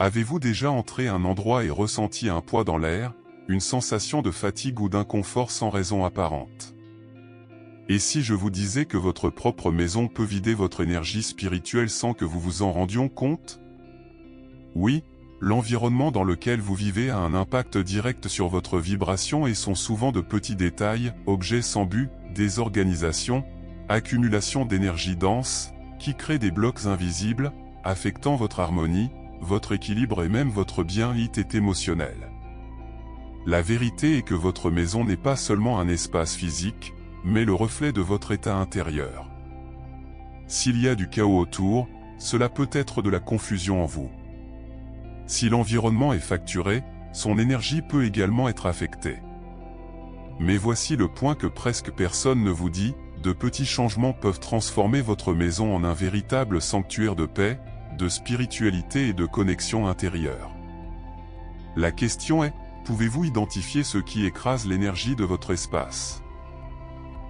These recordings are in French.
Avez-vous déjà entré à un endroit et ressenti un poids dans l'air, une sensation de fatigue ou d'inconfort sans raison apparente? Et si je vous disais que votre propre maison peut vider votre énergie spirituelle sans que vous vous en rendiez compte? Oui, l'environnement dans lequel vous vivez a un impact direct sur votre vibration et sont souvent de petits détails, objets sans but, désorganisation, accumulation d'énergie dense, qui créent des blocs invisibles, affectant votre harmonie, votre équilibre et même votre bien-être émotionnel. La vérité est que votre maison n'est pas seulement un espace physique, mais le reflet de votre état intérieur. S'il y a du chaos autour, cela peut être de la confusion en vous. Si l'environnement est facturé, son énergie peut également être affectée. Mais voici le point que presque personne ne vous dit, de petits changements peuvent transformer votre maison en un véritable sanctuaire de paix, de spiritualité et de connexion intérieure. La question est, pouvez-vous identifier ce qui écrase l'énergie de votre espace?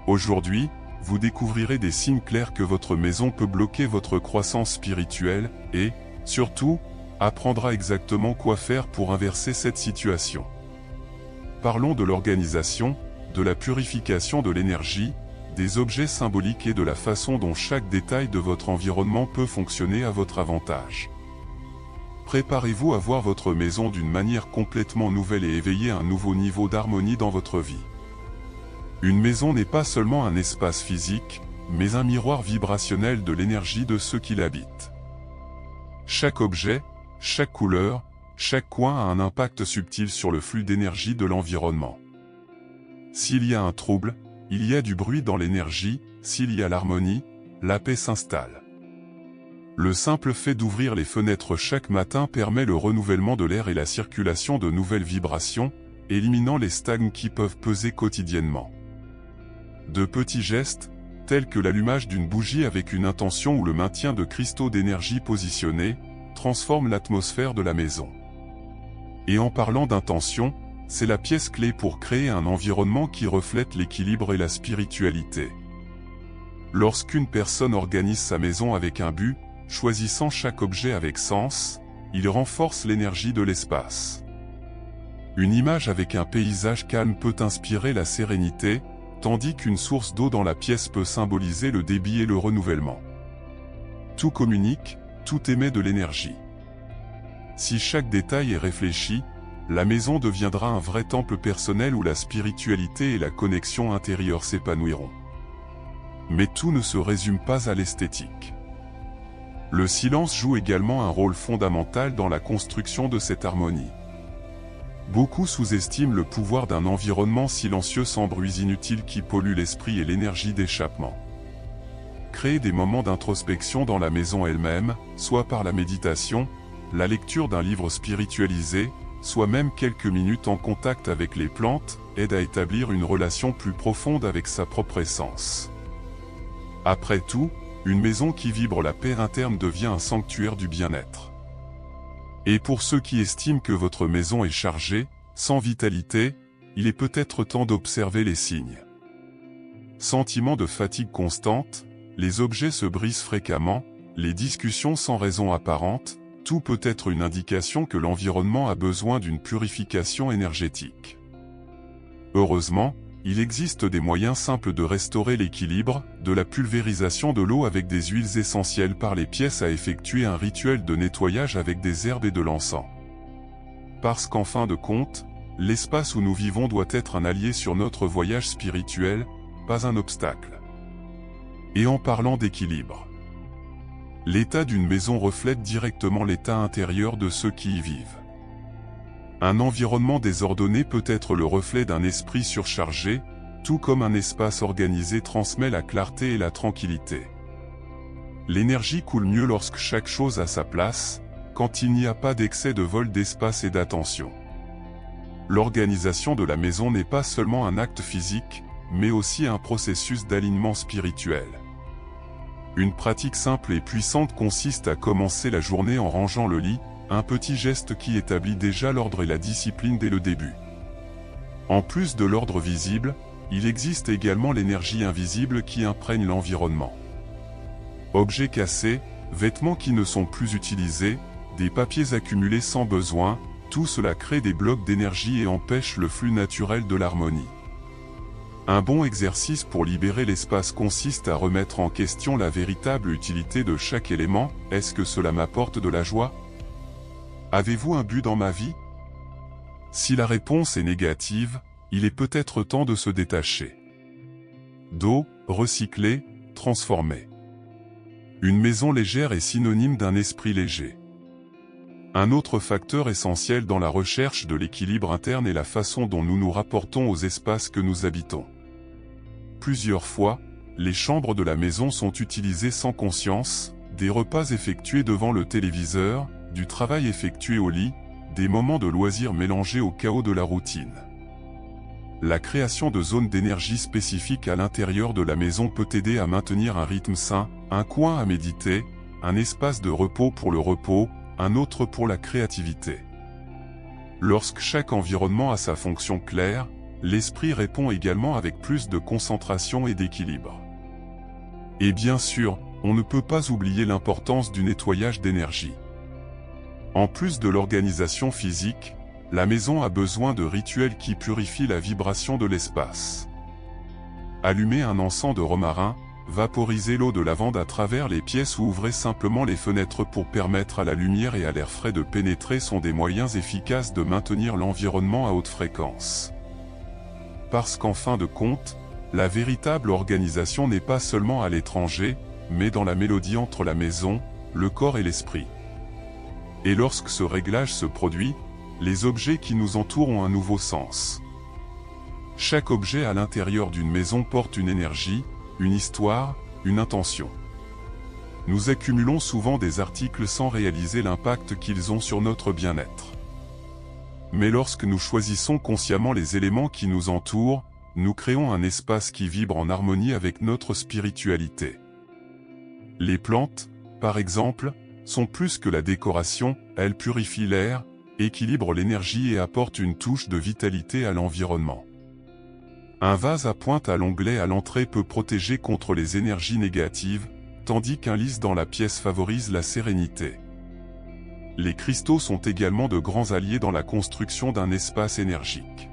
Aujourd'hui, vous découvrirez des signes clairs que votre maison peut bloquer votre croissance spirituelle et, surtout, apprendra exactement quoi faire pour inverser cette situation. Parlons de l'organisation, de la purification de l'énergie, des objets symboliques et de la façon dont chaque détail de votre environnement peut fonctionner à votre avantage. Préparez-vous à voir votre maison d'une manière complètement nouvelle et éveiller un nouveau niveau d'harmonie dans votre vie. Une maison n'est pas seulement un espace physique, mais un miroir vibrationnel de l'énergie de ceux qui l'habitent. Chaque objet, chaque couleur, chaque coin a un impact subtil sur le flux d'énergie de l'environnement. S'il y a un trouble, il y a du bruit dans l'énergie, s'il y a l'harmonie, la paix s'installe. Le simple fait d'ouvrir les fenêtres chaque matin permet le renouvellement de l'air et la circulation de nouvelles vibrations, éliminant les stagnes qui peuvent peser quotidiennement. De petits gestes, tels que l'allumage d'une bougie avec une intention ou le maintien de cristaux d'énergie positionnés, transforment l'atmosphère de la maison. Et en parlant d'intention, c'est la pièce clé pour créer un environnement qui reflète l'équilibre et la spiritualité. Lorsqu'une personne organise sa maison avec un but, choisissant chaque objet avec sens, il renforce l'énergie de l'espace. Une image avec un paysage calme peut inspirer la sérénité, tandis qu'une source d'eau dans la pièce peut symboliser le débit et le renouvellement. Tout communique, tout émet de l'énergie. Si chaque détail est réfléchi, la maison deviendra un vrai temple personnel où la spiritualité et la connexion intérieure s'épanouiront. Mais tout ne se résume pas à l'esthétique. Le silence joue également un rôle fondamental dans la construction de cette harmonie. Beaucoup sous-estiment le pouvoir d'un environnement silencieux sans bruits inutiles qui pollue l'esprit et l'énergie d'échappement. Créer des moments d'introspection dans la maison elle-même, soit par la méditation, la lecture d'un livre spiritualisé, soit même quelques minutes en contact avec les plantes, aide à établir une relation plus profonde avec sa propre essence. Après tout, une maison qui vibre la paix interne devient un sanctuaire du bien-être. Et pour ceux qui estiment que votre maison est chargée, sans vitalité, il est peut-être temps d'observer les signes. Sentiment de fatigue constante, les objets se brisent fréquemment, les discussions sans raison apparente, tout peut être une indication que l'environnement a besoin d'une purification énergétique. Heureusement, il existe des moyens simples de restaurer l'équilibre, de la pulvérisation de l'eau avec des huiles essentielles par les pièces à effectuer un rituel de nettoyage avec des herbes et de l'encens. Parce qu'en fin de compte, l'espace où nous vivons doit être un allié sur notre voyage spirituel, pas un obstacle. Et en parlant d'équilibre, l'état d'une maison reflète directement l'état intérieur de ceux qui y vivent. Un environnement désordonné peut être le reflet d'un esprit surchargé, tout comme un espace organisé transmet la clarté et la tranquillité. L'énergie coule mieux lorsque chaque chose a sa place, quand il n'y a pas d'excès de vol d'espace et d'attention. L'organisation de la maison n'est pas seulement un acte physique, mais aussi un processus d'alignement spirituel. Une pratique simple et puissante consiste à commencer la journée en rangeant le lit, un petit geste qui établit déjà l'ordre et la discipline dès le début. En plus de l'ordre visible, il existe également l'énergie invisible qui imprègne l'environnement. Objets cassés, vêtements qui ne sont plus utilisés, des papiers accumulés sans besoin, tout cela crée des blocs d'énergie et empêche le flux naturel de l'harmonie. Un bon exercice pour libérer l'espace consiste à remettre en question la véritable utilité de chaque élément. Est-ce que cela m'apporte de la joie? Avez-vous un but dans ma vie? Si la réponse est négative, il est peut-être temps de se détacher. D'eau, recycler, transformer. Une maison légère est synonyme d'un esprit léger. Un autre facteur essentiel dans la recherche de l'équilibre interne est la façon dont nous nous rapportons aux espaces que nous habitons. Plusieurs fois, les chambres de la maison sont utilisées sans conscience, des repas effectués devant le téléviseur, du travail effectué au lit, des moments de loisirs mélangés au chaos de la routine. La création de zones d'énergie spécifiques à l'intérieur de la maison peut aider à maintenir un rythme sain, un coin à méditer, un espace de repos pour le repos, un autre pour la créativité. Lorsque chaque environnement a sa fonction claire, l'esprit répond également avec plus de concentration et d'équilibre. Et bien sûr, on ne peut pas oublier l'importance du nettoyage d'énergie. En plus de l'organisation physique, la maison a besoin de rituels qui purifient la vibration de l'espace. Allumez un encens de romarin, vaporisez l'eau de lavande à travers les pièces ou ouvrez simplement les fenêtres pour permettre à la lumière et à l'air frais de pénétrer sont des moyens efficaces de maintenir l'environnement à haute fréquence. Parce qu'en fin de compte, la véritable organisation n'est pas seulement à l'étranger, mais dans la mélodie entre la maison, le corps et l'esprit. Et lorsque ce réglage se produit, les objets qui nous entourent ont un nouveau sens. Chaque objet à l'intérieur d'une maison porte une énergie, une histoire, une intention. Nous accumulons souvent des articles sans réaliser l'impact qu'ils ont sur notre bien-être. Mais lorsque nous choisissons consciemment les éléments qui nous entourent, nous créons un espace qui vibre en harmonie avec notre spiritualité. Les plantes, par exemple, sont plus que la décoration, elles purifient l'air, équilibrent l'énergie et apportent une touche de vitalité à l'environnement. Un vase à pointe à l'onglet à l'entrée peut protéger contre les énergies négatives, tandis qu'un lys dans la pièce favorise la sérénité. Les cristaux sont également de grands alliés dans la construction d'un espace énergique.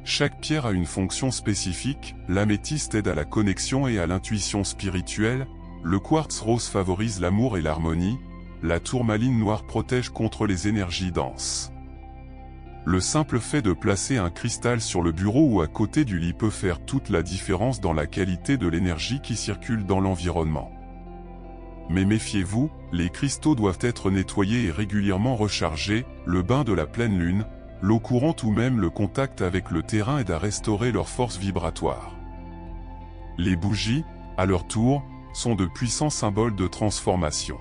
Chaque pierre a une fonction spécifique, l'améthyste aide à la connexion et à l'intuition spirituelle, le quartz rose favorise l'amour et l'harmonie, la tourmaline noire protège contre les énergies denses. Le simple fait de placer un cristal sur le bureau ou à côté du lit peut faire toute la différence dans la qualité de l'énergie qui circule dans l'environnement. Mais méfiez-vous, les cristaux doivent être nettoyés et régulièrement rechargés, le bain de la pleine lune, l'eau courante ou même le contact avec le terrain aide à restaurer leur force vibratoire. Les bougies, à leur tour, sont de puissants symboles de transformation.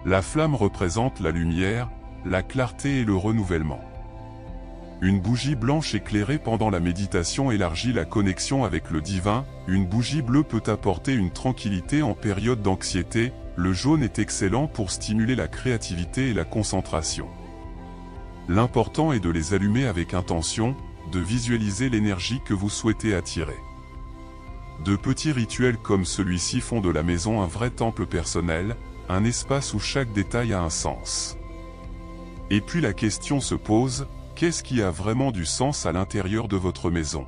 La flamme représente la lumière, la clarté et le renouvellement. Une bougie blanche éclairée pendant la méditation élargit la connexion avec le divin, une bougie bleue peut apporter une tranquillité en période d'anxiété, le jaune est excellent pour stimuler la créativité et la concentration. L'important est de les allumer avec intention, de visualiser l'énergie que vous souhaitez attirer. De petits rituels comme celui-ci font de la maison un vrai temple personnel, un espace où chaque détail a un sens. Et puis la question se pose, qu'est-ce qui a vraiment du sens à l'intérieur de votre maison?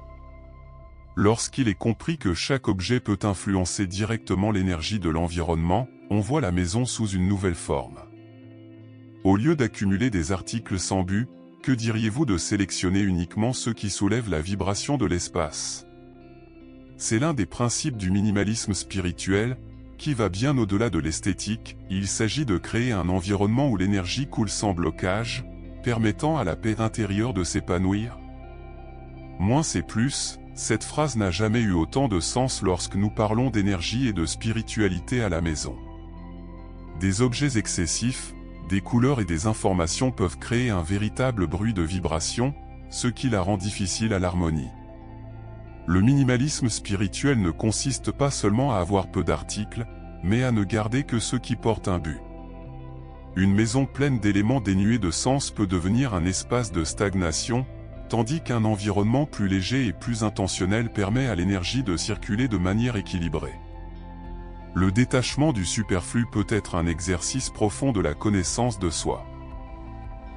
Lorsqu'il est compris que chaque objet peut influencer directement l'énergie de l'environnement, on voit la maison sous une nouvelle forme. Au lieu d'accumuler des articles sans but, que diriez-vous de sélectionner uniquement ceux qui soulèvent la vibration de l'espace? C'est l'un des principes du minimalisme spirituel, qui va bien au-delà de l'esthétique. Il s'agit de créer un environnement où l'énergie coule sans blocage, permettant à la paix intérieure de s'épanouir. Moins c'est plus, cette phrase n'a jamais eu autant de sens lorsque nous parlons d'énergie et de spiritualité à la maison. Des objets excessifs, des couleurs et des informations peuvent créer un véritable bruit de vibration, ce qui la rend difficile à l'harmonie. Le minimalisme spirituel ne consiste pas seulement à avoir peu d'articles, mais à ne garder que ceux qui portent un but. Une maison pleine d'éléments dénués de sens peut devenir un espace de stagnation, tandis qu'un environnement plus léger et plus intentionnel permet à l'énergie de circuler de manière équilibrée. Le détachement du superflu peut être un exercice profond de la connaissance de soi.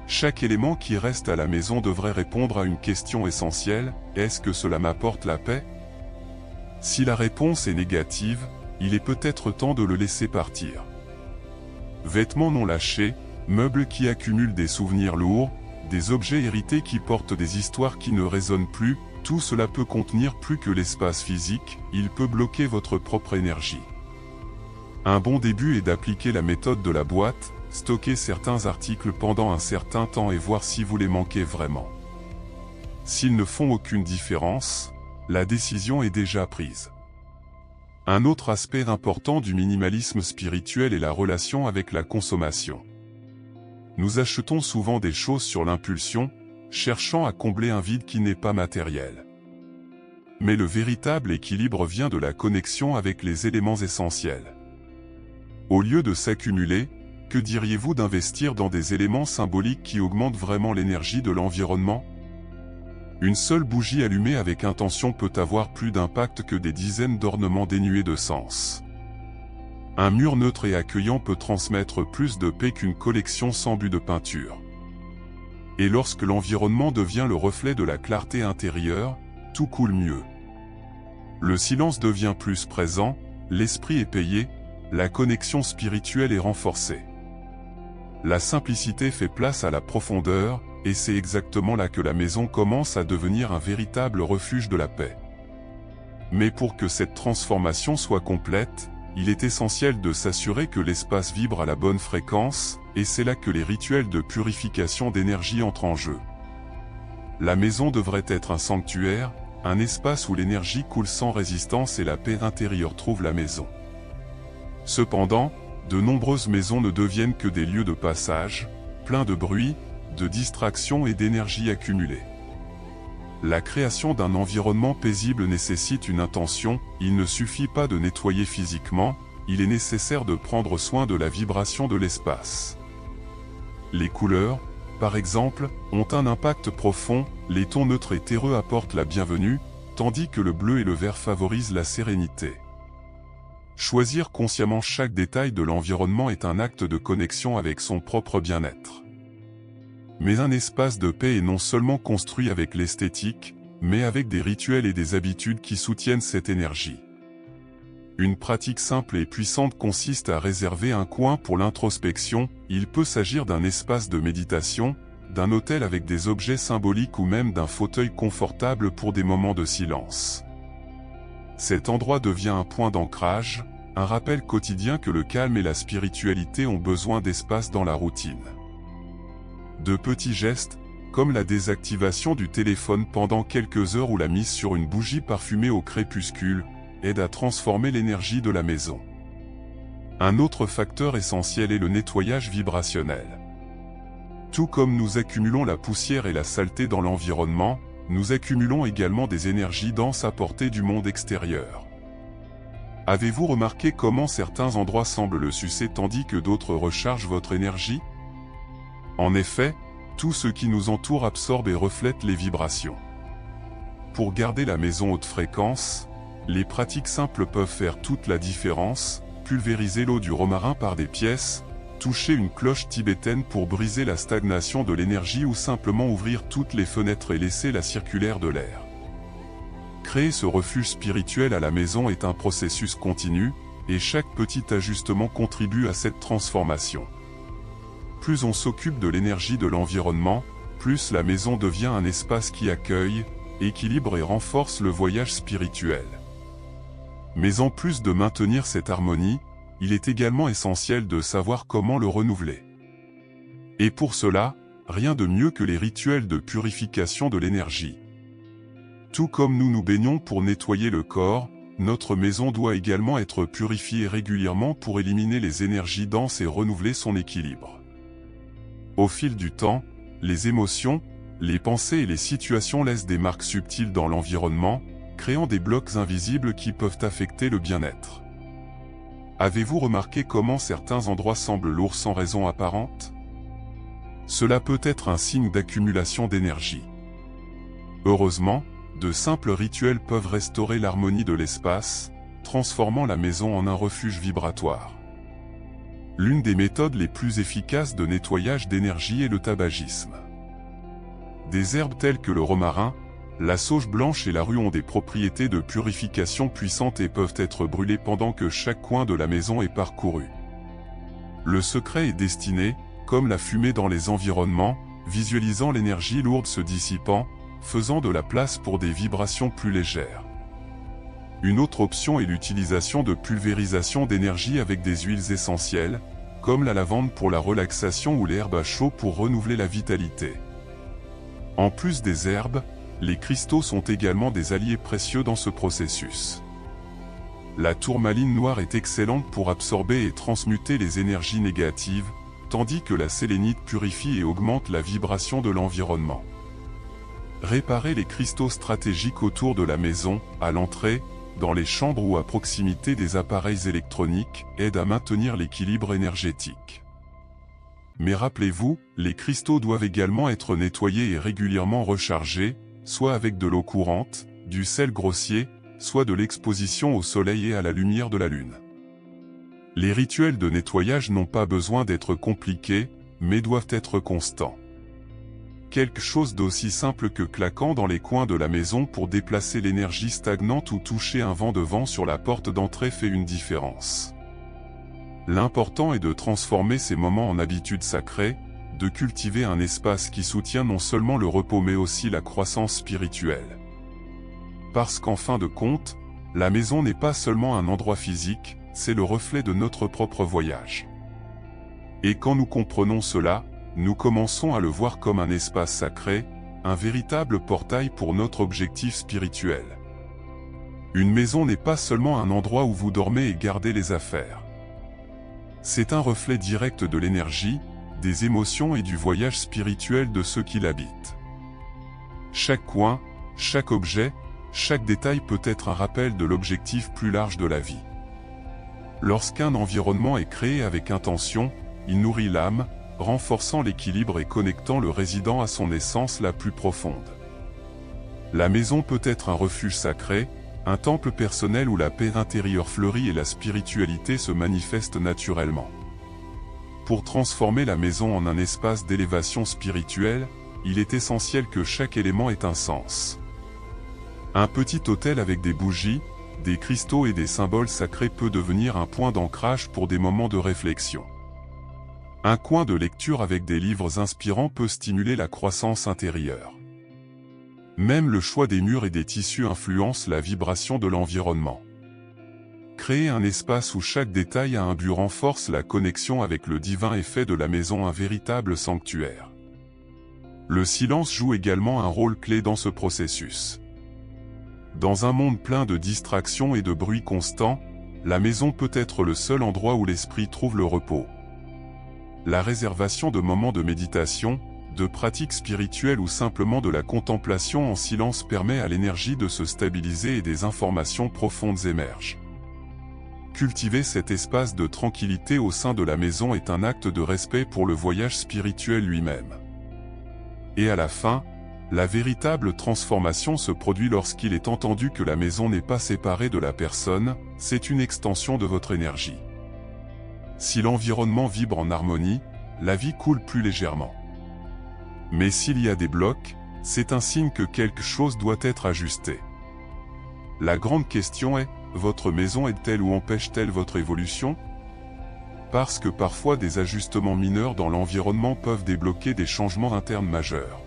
Chaque élément qui reste à la maison devrait répondre à une question essentielle, est-ce que cela m'apporte la paix? Si la réponse est négative, il est peut-être temps de le laisser partir. Vêtements non lâchés, meubles qui accumulent des souvenirs lourds, des objets hérités qui portent des histoires qui ne résonnent plus, tout cela peut contenir plus que l'espace physique, il peut bloquer votre propre énergie. Un bon début est d'appliquer la méthode de la boîte, stocker certains articles pendant un certain temps et voir si vous les manquez vraiment. S'ils ne font aucune différence, la décision est déjà prise. Un autre aspect important du minimalisme spirituel est la relation avec la consommation. Nous achetons souvent des choses sur l'impulsion, cherchant à combler un vide qui n'est pas matériel. Mais le véritable équilibre vient de la connexion avec les éléments essentiels. Au lieu de s'accumuler, que diriez-vous d'investir dans des éléments symboliques qui augmentent vraiment l'énergie de l'environnement? Une seule bougie allumée avec intention peut avoir plus d'impact que des dizaines d'ornements dénués de sens. Un mur neutre et accueillant peut transmettre plus de paix qu'une collection sans but de peinture. Et lorsque l'environnement devient le reflet de la clarté intérieure, tout coule mieux. Le silence devient plus présent, l'esprit est payé, la connexion spirituelle est renforcée. La simplicité fait place à la profondeur, et c'est exactement là que la maison commence à devenir un véritable refuge de la paix. Mais pour que cette transformation soit complète, il est essentiel de s'assurer que l'espace vibre à la bonne fréquence, et c'est là que les rituels de purification d'énergie entrent en jeu. La maison devrait être un sanctuaire, un espace où l'énergie coule sans résistance et la paix intérieure trouve la maison. Cependant, de nombreuses maisons ne deviennent que des lieux de passage, pleins de bruit, de distraction et d'énergie accumulée. La création d'un environnement paisible nécessite une intention, il ne suffit pas de nettoyer physiquement, il est nécessaire de prendre soin de la vibration de l'espace. Les couleurs, par exemple, ont un impact profond, les tons neutres et terreux apportent la bienvenue, tandis que le bleu et le vert favorisent la sérénité. Choisir consciemment chaque détail de l'environnement est un acte de connexion avec son propre bien-être. Mais un espace de paix est non seulement construit avec l'esthétique, mais avec des rituels et des habitudes qui soutiennent cette énergie. Une pratique simple et puissante consiste à réserver un coin pour l'introspection, il peut s'agir d'un espace de méditation, d'un hôtel avec des objets symboliques ou même d'un fauteuil confortable pour des moments de silence. Cet endroit devient un point d'ancrage, un rappel quotidien que le calme et la spiritualité ont besoin d'espace dans la routine. De petits gestes, comme la désactivation du téléphone pendant quelques heures ou la mise sur une bougie parfumée au crépuscule, aident à transformer l'énergie de la maison. Un autre facteur essentiel est le nettoyage vibrationnel. Tout comme nous accumulons la poussière et la saleté dans l'environnement, nous accumulons également des énergies denses apportées du monde extérieur. Avez-vous remarqué comment certains endroits semblent le sucer tandis que d'autres rechargent votre énergie? En effet, tout ce qui nous entoure absorbe et reflète les vibrations. Pour garder la maison haute fréquence, les pratiques simples peuvent faire toute la différence, pulvériser l'eau du romarin par des pièces, toucher une cloche tibétaine pour briser la stagnation de l'énergie ou simplement ouvrir toutes les fenêtres et laisser la circulaire de l'air. Créer ce refuge spirituel à la maison est un processus continu, et chaque petit ajustement contribue à cette transformation. Plus on s'occupe de l'énergie de l'environnement, plus la maison devient un espace qui accueille, équilibre et renforce le voyage spirituel. Mais en plus de maintenir cette harmonie, il est également essentiel de savoir comment le renouveler. Et pour cela, rien de mieux que les rituels de purification de l'énergie. Tout comme nous nous baignons pour nettoyer le corps, notre maison doit également être purifiée régulièrement pour éliminer les énergies denses et renouveler son équilibre. Au fil du temps, les émotions, les pensées et les situations laissent des marques subtiles dans l'environnement, créant des blocs invisibles qui peuvent affecter le bien-être. Avez-vous remarqué comment certains endroits semblent lourds sans raison apparente? Cela peut être un signe d'accumulation d'énergie. Heureusement, de simples rituels peuvent restaurer l'harmonie de l'espace, transformant la maison en un refuge vibratoire. L'une des méthodes les plus efficaces de nettoyage d'énergie est le tabagisme. Des herbes telles que le romarin, la sauge blanche et la rue ont des propriétés de purification puissantes et peuvent être brûlées pendant que chaque coin de la maison est parcouru. Le secret est destiné, comme la fumée dans les environnements, visualisant l'énergie lourde se dissipant, faisant de la place pour des vibrations plus légères. Une autre option est l'utilisation de pulvérisation d'énergie avec des huiles essentielles, comme la lavande pour la relaxation ou l'herbe à chaud pour renouveler la vitalité. En plus des herbes, les cristaux sont également des alliés précieux dans ce processus. La tourmaline noire est excellente pour absorber et transmuter les énergies négatives, tandis que la sélénite purifie et augmente la vibration de l'environnement. Réparer les cristaux stratégiques autour de la maison, à l'entrée, dans les chambres ou à proximité des appareils électroniques, aide à maintenir l'équilibre énergétique. Mais rappelez-vous, les cristaux doivent également être nettoyés et régulièrement rechargés, soit avec de l'eau courante, du sel grossier, soit de l'exposition au soleil et à la lumière de la lune. Les rituels de nettoyage n'ont pas besoin d'être compliqués, mais doivent être constants. Quelque chose d'aussi simple que claquant dans les coins de la maison pour déplacer l'énergie stagnante ou toucher un vent de vent sur la porte d'entrée fait une différence. L'important est de transformer ces moments en habitudes sacrées, de cultiver un espace qui soutient non seulement le repos mais aussi la croissance spirituelle. Parce qu'en fin de compte, la maison n'est pas seulement un endroit physique, c'est le reflet de notre propre voyage. Et quand nous comprenons cela, nous commençons à le voir comme un espace sacré, un véritable portail pour notre objectif spirituel. Une maison n'est pas seulement un endroit où vous dormez et gardez les affaires. C'est un reflet direct de l'énergie, des émotions et du voyage spirituel de ceux qui l'habitent. Chaque coin, chaque objet, chaque détail peut être un rappel de l'objectif plus large de la vie. Lorsqu'un environnement est créé avec intention, il nourrit l'âme, renforçant l'équilibre et connectant le résident à son essence la plus profonde. La maison peut être un refuge sacré, un temple personnel où la paix intérieure fleurit et la spiritualité se manifeste naturellement. Pour transformer la maison en un espace d'élévation spirituelle, il est essentiel que chaque élément ait un sens. Un petit autel avec des bougies, des cristaux et des symboles sacrés peut devenir un point d'ancrage pour des moments de réflexion. Un coin de lecture avec des livres inspirants peut stimuler la croissance intérieure. Même le choix des murs et des tissus influence la vibration de l'environnement. Créer un espace où chaque détail a un but renforce la connexion avec le divin et fait de la maison un véritable sanctuaire. Le silence joue également un rôle clé dans ce processus. Dans un monde plein de distractions et de bruit constant, la maison peut être le seul endroit où l'esprit trouve le repos. La réservation de moments de méditation, de pratiques spirituelles ou simplement de la contemplation en silence permet à l'énergie de se stabiliser et des informations profondes émergent. Cultiver cet espace de tranquillité au sein de la maison est un acte de respect pour le voyage spirituel lui-même. Et à la fin, la véritable transformation se produit lorsqu'il est entendu que la maison n'est pas séparée de la personne, c'est une extension de votre énergie. Si l'environnement vibre en harmonie, la vie coule plus légèrement. Mais s'il y a des blocs, c'est un signe que quelque chose doit être ajusté. La grande question est, votre maison aide-t-elle ou empêche-t-elle votre évolution? Parce que parfois des ajustements mineurs dans l'environnement peuvent débloquer des changements internes majeurs.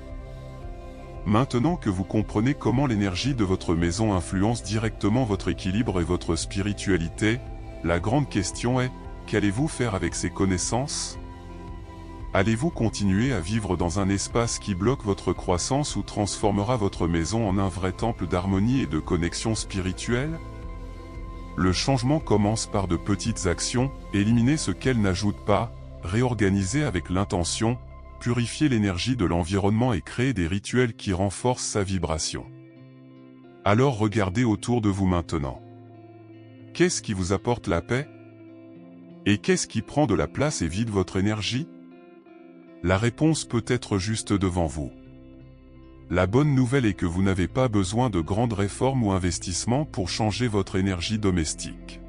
Maintenant que vous comprenez comment l'énergie de votre maison influence directement votre équilibre et votre spiritualité, la grande question est, qu'allez-vous faire avec ces connaissances? Allez-vous continuer à vivre dans un espace qui bloque votre croissance ou transformera votre maison en un vrai temple d'harmonie et de connexion spirituelle? Le changement commence par de petites actions, éliminer ce qu'elles n'ajoutent pas, réorganiser avec l'intention, purifier l'énergie de l'environnement et créer des rituels qui renforcent sa vibration. Alors regardez autour de vous maintenant. Qu'est-ce qui vous apporte la paix? Et qu'est-ce qui prend de la place et vide votre énergie? La réponse peut être juste devant vous. La bonne nouvelle est que vous n'avez pas besoin de grandes réformes ou investissements pour changer votre énergie domestique.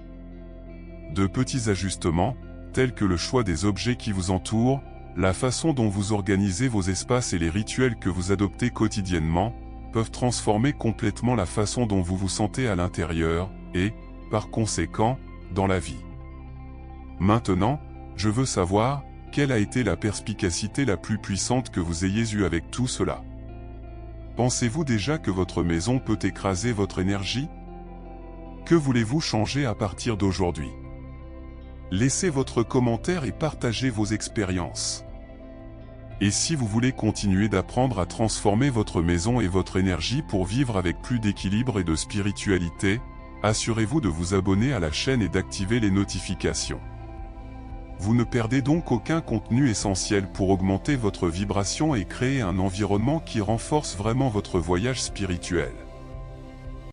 De petits ajustements, tels que le choix des objets qui vous entourent, la façon dont vous organisez vos espaces et les rituels que vous adoptez quotidiennement, peuvent transformer complètement la façon dont vous vous sentez à l'intérieur, et, par conséquent, dans la vie. Maintenant, je veux savoir, quelle a été la perspicacité la plus puissante que vous ayez eue avec tout cela? Pensez-vous déjà que votre maison peut écraser votre énergie? Que voulez-vous changer à partir d'aujourd'hui? Laissez votre commentaire et partagez vos expériences. Et si vous voulez continuer d'apprendre à transformer votre maison et votre énergie pour vivre avec plus d'équilibre et de spiritualité, assurez-vous de vous abonner à la chaîne et d'activer les notifications. Vous ne perdez donc aucun contenu essentiel pour augmenter votre vibration et créer un environnement qui renforce vraiment votre voyage spirituel.